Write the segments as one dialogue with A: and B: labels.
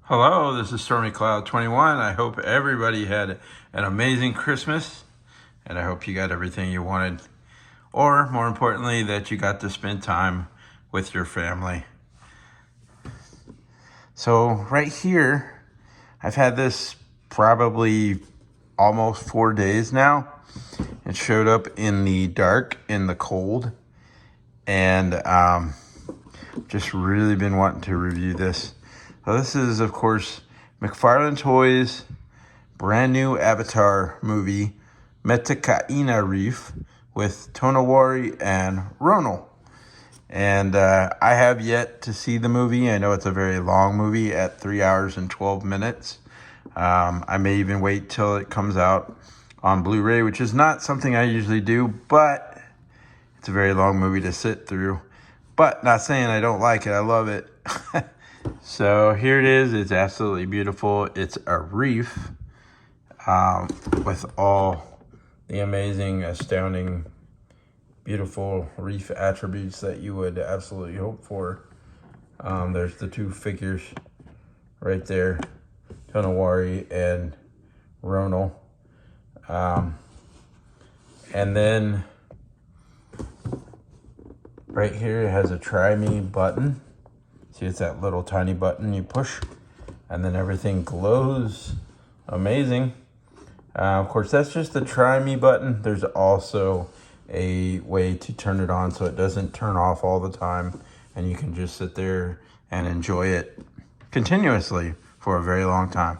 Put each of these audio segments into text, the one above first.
A: Hello, this is Stormy Cloud 21. I hope everybody had an amazing Christmas, and I hope you got everything you wanted, or more importantly, that you got to spend time with your family. So right here, I've had this probably almost 4 days now. It showed up in the dark, in the cold, and just really been wanting to review this. So this is, of course, McFarlane Toys' brand new Avatar movie, Metkayina Reef, with Tonowari and Ronal. And I have yet to see the movie. I know it's a very long movie at 3 hours and 12 minutes. I may even wait till it comes out on Blu-ray, which is not something I usually do, but it's a very long movie to sit through. But not saying I don't like it. I love it. So here it is. It's absolutely beautiful. It's a reef with all the amazing, astounding, beautiful reef attributes that you would absolutely hope for. There's the two figures right there, Tonowari and Ronal. And then right here it has a try me button. See, it's that little tiny button you push, and then everything glows. Amazing. Of course, that's just the try me button. There's also a way to turn it on so it doesn't turn off all the time, and you can just sit there and enjoy it continuously for a very long time.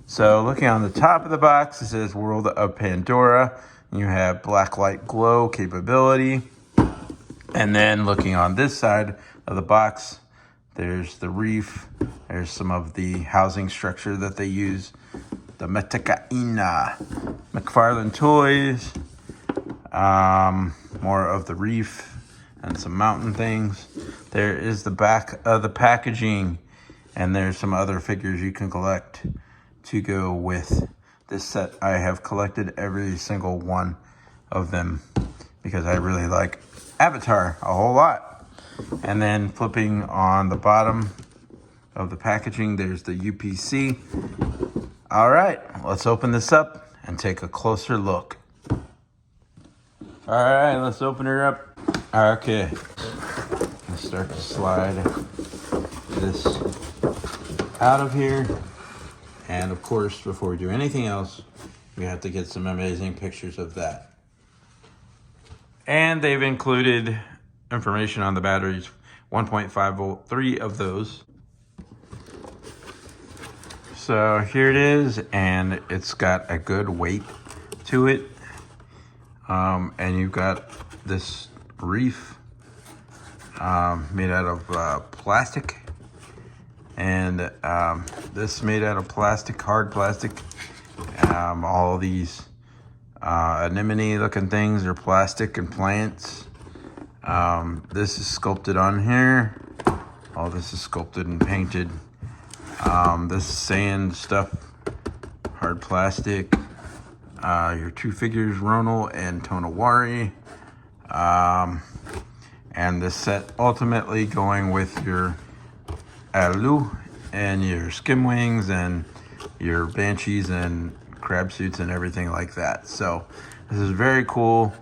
A: So looking on the top of the box, it says World of Pandora. You have black light glow capability. And then looking on this side of the box, there's the reef. There's some of the housing structure that they use. The Metkayina. McFarlane Toys. More of the reef and some mountain things. There is the back of the packaging. And there's some other figures you can collect to go with this set. I have collected every single one of them because I really like Avatar a whole lot. And then flipping on the bottom of the packaging, there's the UPC. All right, let's open this up and take a closer look. All right, let's open her up. Okay, let's start to slide this out of here. And of course, before we do anything else, we have to get some amazing pictures of that. And they've included information on the batteries, 1.5 volt, 3 of those. So here it is, and it's got a good weight to it. And you've got this reef made out of plastic. And this made out of plastic, hard plastic. All these anemone looking things are plastic and plants. This is sculpted on here. All this is sculpted and painted. This sand stuff, hard plastic. Your two figures, Ronal and Tonowari. And this set ultimately going with your Alu and your skim wings and your banshees and crab suits and everything like that. So this is very cool.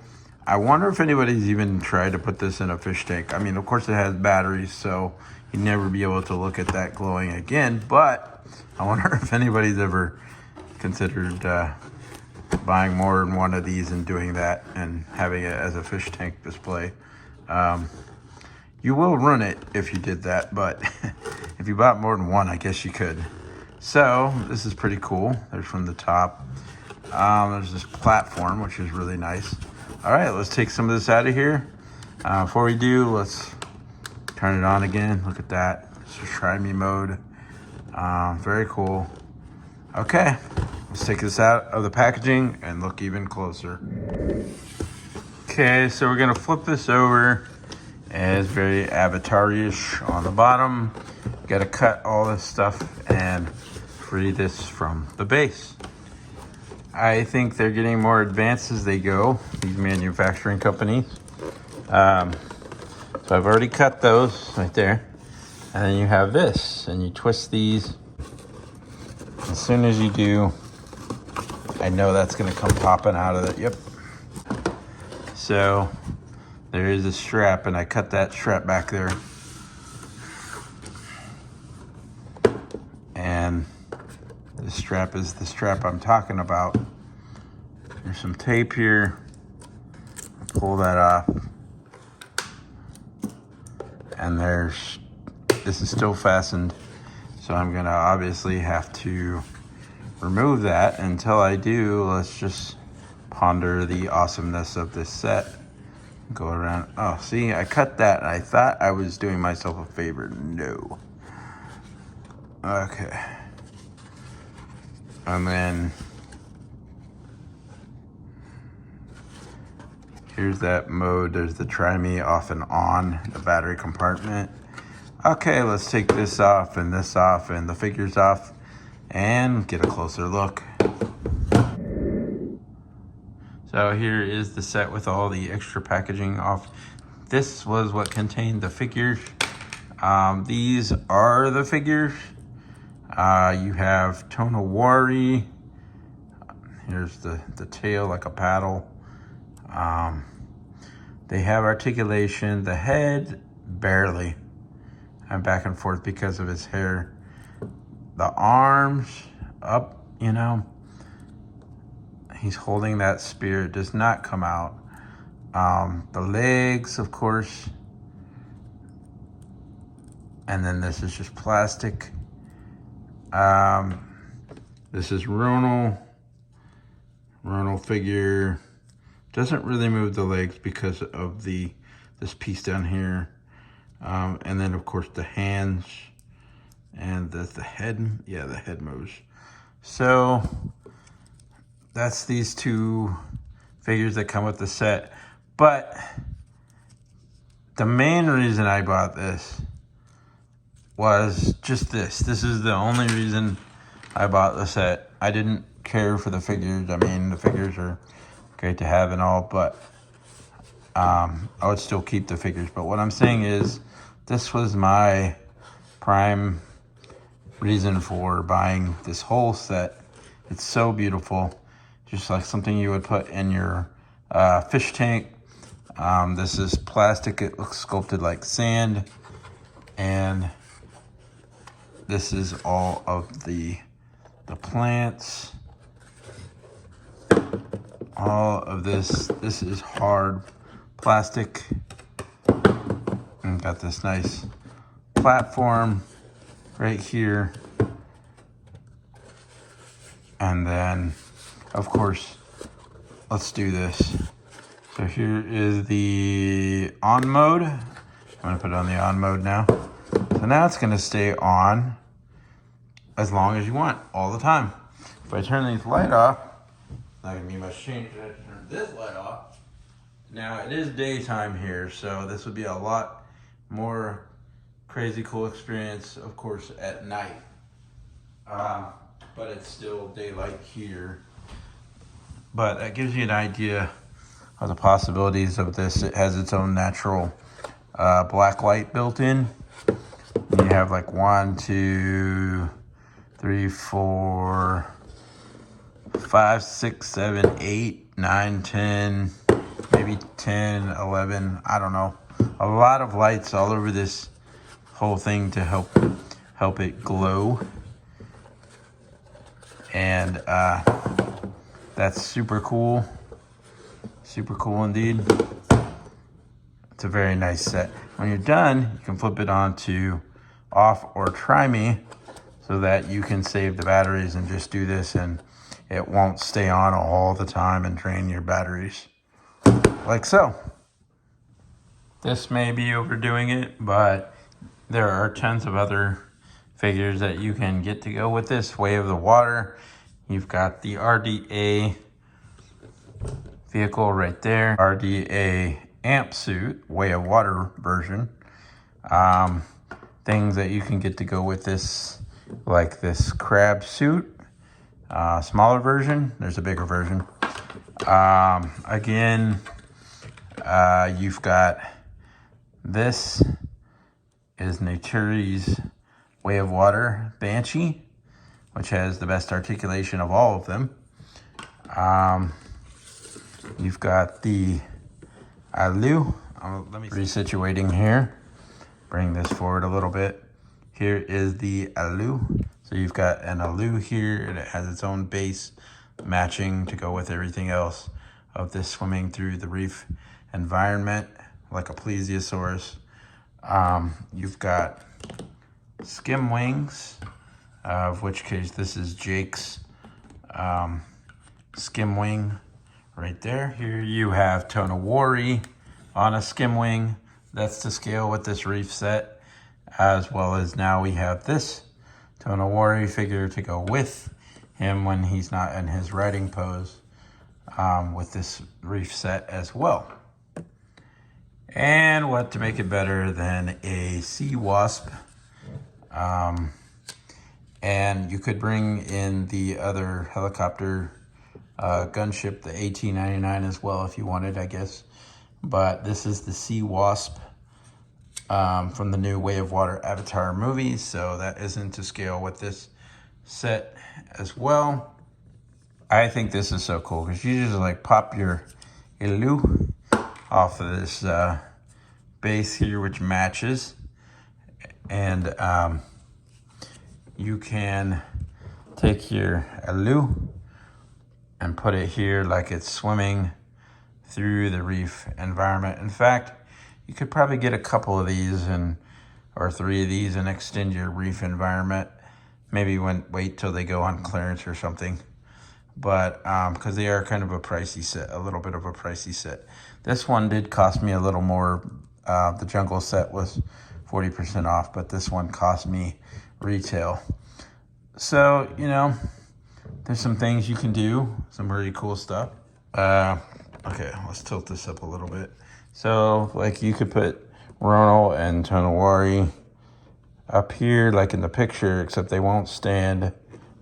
A: I wonder if anybody's even tried to put this in a fish tank. I mean, of course it has batteries, so you'd never be able to look at that glowing again, but I wonder if anybody's ever considered buying more than one of these and doing that and having it as a fish tank display. You will ruin it if you did that, but if you bought more than one, I guess you could. So this is pretty cool. There's from the top. There's this platform, which is really nice. All right, let's take some of this out of here. Before we do, let's turn it on again. Look at that. It's a try me mode. Very cool. Okay, let's take this out of the packaging and look even closer. Okay, so we're gonna flip this over. And it's very Avatar-ish on the bottom. You gotta cut all this stuff and free this from the base. I think they're getting more advanced as they go, these manufacturing companies. So I've already cut those right there. And then you have this, and you twist these As soon as you do, I know that's gonna come popping out of it. Yep. So there is a strap, and I cut that strap back there. And this strap is the strap I'm talking about. There's some tape here. I'll pull that off. And this is still fastened. So I'm gonna obviously have to remove that. Until I do, let's just ponder the awesomeness of this set. Go around. Oh, see, I cut that and I thought I was doing myself a favor. No. Okay. And then here's that mode. There's the try me off and on, the battery compartment. Okay, let's take this off and the figures off and get a closer look. So here is the set with all the extra packaging off. This was what contained the figures. These are the figures. You have Tonowari. Here's the tail like a paddle. They have articulation. The head, barely. I'm back and forth because of his hair. The arms, up, you know. He's holding that spear. It does not come out. The legs, of course. And then this is just plastic. This is Ronal figure. Doesn't really move the legs because of this piece down here. And then of course the hands and the head. Yeah, the head moves. So that's these two figures that come with the set. But the main reason I bought this was just this. This is the only reason I bought the set. I didn't care for the figures. I mean, the figures are great to have and all, but I would still keep the figures. But what I'm saying is, this was my prime reason for buying this whole set. It's so beautiful. Just like something you would put in your fish tank. This is plastic. It looks sculpted like sand. And this is all of the plants. All of this. This is hard plastic. And got this nice platform right here. And then, of course, let's do this. So here is the on mode. I'm gonna put it on the on mode now. So now it's gonna stay on as long as you want, all the time. If I turn these light off, not gonna be much change. I turn this light off. Now it is daytime here, so this would be a lot more crazy cool experience, of course, at night. But it's still daylight here. But that gives you an idea of the possibilities of this. It has its own natural black light built in. And you have like 1, 2, 3, 4, 5, 6, 7, 8, 9, 10, maybe 10, 11, I don't know. A lot of lights all over this whole thing to help it glow. And that's super cool. Super cool indeed. It's a very nice set. When you're done, you can flip it on to off or try me so that you can save the batteries and just do this and it won't stay on all the time and drain your batteries. Like so. This may be overdoing it, but there are tons of other figures that you can get to go with this. Way of the Water. You've got the RDA vehicle right there. RDA amp suit, Way of Water version. Things that you can get to go with this, like this crab suit. Smaller version. There's a bigger version. Again, you've got this is Naturi's Way of Water Banshee. which has the best articulation of all of them. You've got the alu. Let me resituating here. Bring this forward a little bit. Here is the alu. So you've got an alu here, and it has its own base matching to go with everything else of this swimming through the reef environment, like a plesiosaurus. You've got skim wings, of which case this is Jake's skim wing right there. Here you have Tonowari on a skim wing. That's to scale with this reef set, as well as now we have this Tonowari figure to go with him when he's not in his riding pose, with this reef set as well. And what to make it better than a sea wasp. And you could bring in the other helicopter gunship, the AT-99 as well if you wanted, I guess. But this is the Sea Wasp from the new Way of Water Avatar movie, so that isn't to scale with this set as well. I think this is so cool because you just like pop your ilu off of this base here, which matches, and you can take your alu and put it here like it's swimming through the reef environment. In fact, you could probably get a couple of these or 3 of these and extend your reef environment. Maybe wait till they go on clearance or something. But because they are kind of a pricey set, a little bit of a pricey set. This one did cost me a little more. The jungle set was 40% off, but this one cost me retail. So, you know, there's some things you can do, some really cool stuff. Okay, let's tilt this up a little bit. So, like, you could put Ronal and Tonowari up here, like in the picture, except they won't stand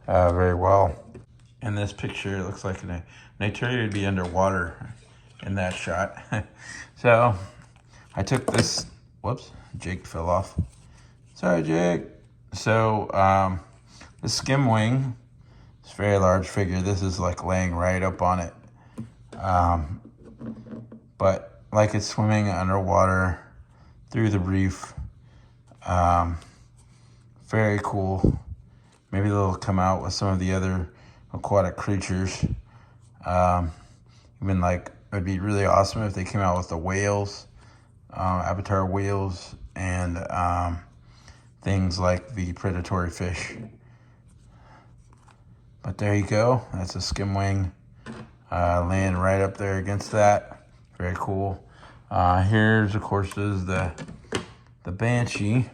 A: very well. In this picture, it looks like an Natura would be underwater in that shot. So, I took this, whoops, Jake fell off. Sorry, Jake. So, the skim wing, it's a very large figure. This is like laying right up on it. But like it's swimming underwater through the reef. Very cool. Maybe they'll come out with some of the other aquatic creatures. Even like, it'd be really awesome if they came out with the whales, avatar whales, and things like the predatory fish. But there you go. That's a skim wing laying right up there against that. Very cool. Here's, of course, is the Banshee.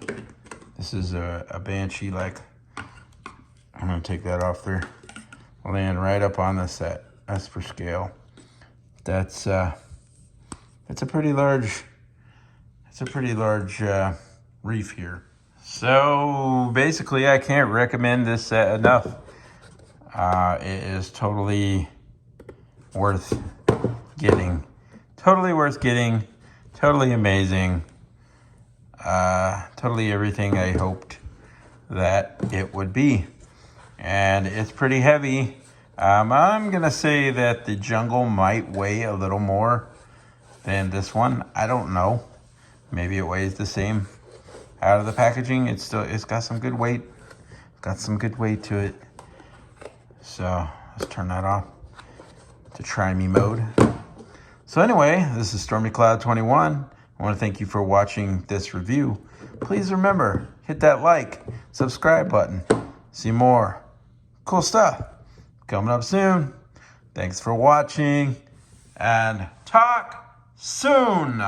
A: This is a Banshee, like, I'm gonna take that off there. Laying right up on the set. That's for scale. That's a pretty large. It's a pretty large reef here. So basically, I can't recommend this set enough. It is totally worth getting. Totally worth getting. Totally amazing. Totally everything I hoped that it would be. And it's pretty heavy. I'm going to say that the jungle might weigh a little more than this one. I don't know. Maybe it weighs the same. Out of the packaging, it's got some good weight. It's got some good weight to it. So let's turn that off to try me mode. So anyway, this is Stormy Cloud 21. I want to thank you for watching this review. Please remember, hit that like, subscribe button. See more cool stuff coming up soon. Thanks for watching, and talk soon.